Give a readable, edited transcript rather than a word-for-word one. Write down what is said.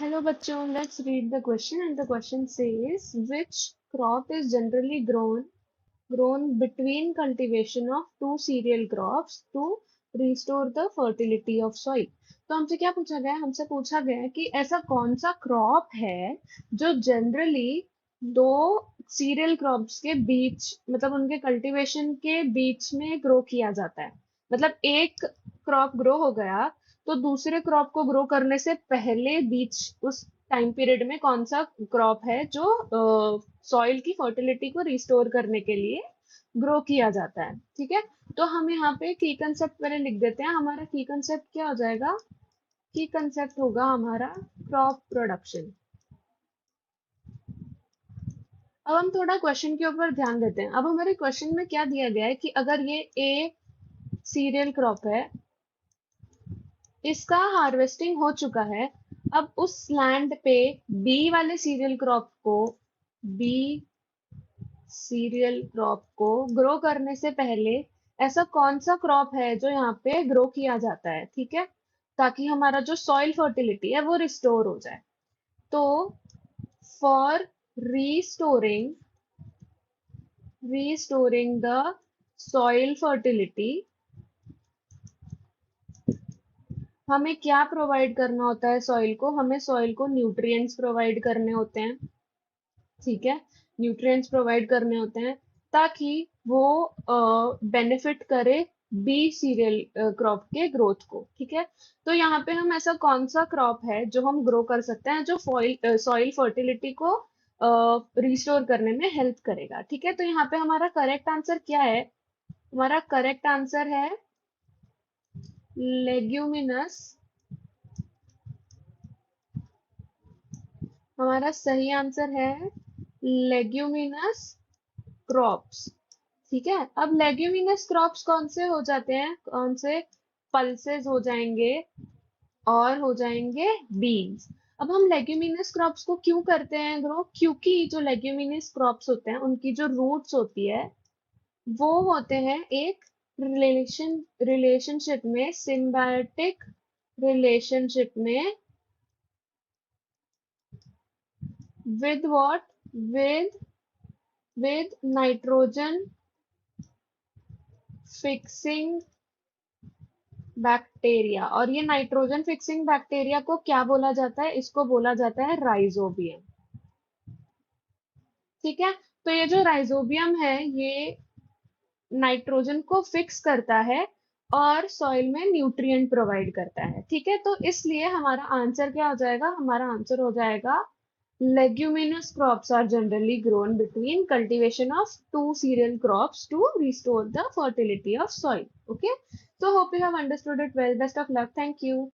Hello बच्चों, let's read the question and the question says which crop is generally grown between cultivation of two cereal crops to restore the fertility of soil। तो हमसे क्या पूछा गया है? हमसे पूछा गया है कि ऐसा कौन सा क्रॉप है जो जनरली दो सीरियल क्रॉप्स के बीच मतलब उनके कल्टीवेशन के बीच में ग्रो किया जाता है। मतलब एक क्रॉप ग्रो हो गया तो दूसरे क्रॉप को ग्रो करने से पहले बीच उस टाइम पीरियड में कौन सा क्रॉप है जो सॉइल की फर्टिलिटी को रिस्टोर करने के लिए ग्रो किया जाता है। ठीक है, तो हम यहाँ पे की कंसेप्ट पहले लिख देते हैं। हमारा की कंसेप्ट क्या हो जाएगा? की कंसेप्ट होगा हमारा क्रॉप प्रोडक्शन। अब हम थोड़ा क्वेश्चन के ऊपर ध्यान देते हैं। अब हमारे क्वेश्चन में क्या दिया गया है कि अगर ये ए सीरियल क्रॉप है, इसका हार्वेस्टिंग हो चुका है, अब उस लैंड पे बी वाले बी सीरियल क्रॉप को ग्रो करने से पहले ऐसा कौन सा क्रॉप है जो यहाँ पे ग्रो किया जाता है? ठीक है, ताकि हमारा जो सॉइल फर्टिलिटी है वो रिस्टोर हो जाए। तो for restoring restoring the soil fertility हमें क्या प्रोवाइड करना होता है? सॉइल को हमें सॉइल को न्यूट्रिएंट्स प्रोवाइड करने होते हैं। ठीक है, न्यूट्रिएंट्स प्रोवाइड करने होते हैं ताकि वो बेनिफिट करे बी सीरियल क्रॉप के ग्रोथ को। ठीक है, तो यहाँ पे हम ऐसा कौन सा क्रॉप है जो हम ग्रो कर सकते हैं जो सॉइल फर्टिलिटी को रिस्टोर करने में हेल्प करेगा? ठीक है, तो यहाँ पे हमारा करेक्ट आंसर क्या है? हमारा करेक्ट आंसर है लेग्यूमिनस। हमारा सही आंसर है लेग्यूमिनस क्रॉप्स। ठीक है, अब लेग्यूमिनस क्रॉप्स कौन से हो जाते हैं? कौन से? पल्सेस हो जाएंगे और हो जाएंगे बीन्स। अब हम लेग्यूमिनस क्रॉप्स को क्यों करते हैं ग्रो? क्योंकि जो लेग्यूमिनस क्रॉप्स होते हैं उनकी जो रूट्स होती है वो होते हैं एक रिलेशनशिप में, सिम्बायोटिक रिलेशनशिप में with what? With with nitrogen fixing bacteria. और ये नाइट्रोजन फिक्सिंग बैक्टीरिया को क्या बोला जाता है? इसको बोला जाता है राइजोबियम। ठीक है, तो ये जो राइजोबियम है ये नाइट्रोजन को फिक्स करता है और सॉइल में न्यूट्रिएंट प्रोवाइड करता है। ठीक है, तो इसलिए हमारा आंसर क्या हो जाएगा? हमारा आंसर हो जाएगा leguminous crops are generally grown between cultivation of two cereal crops to restore the fertility of soil. Okay, so hope you have understood it well. Best of luck. Thank you.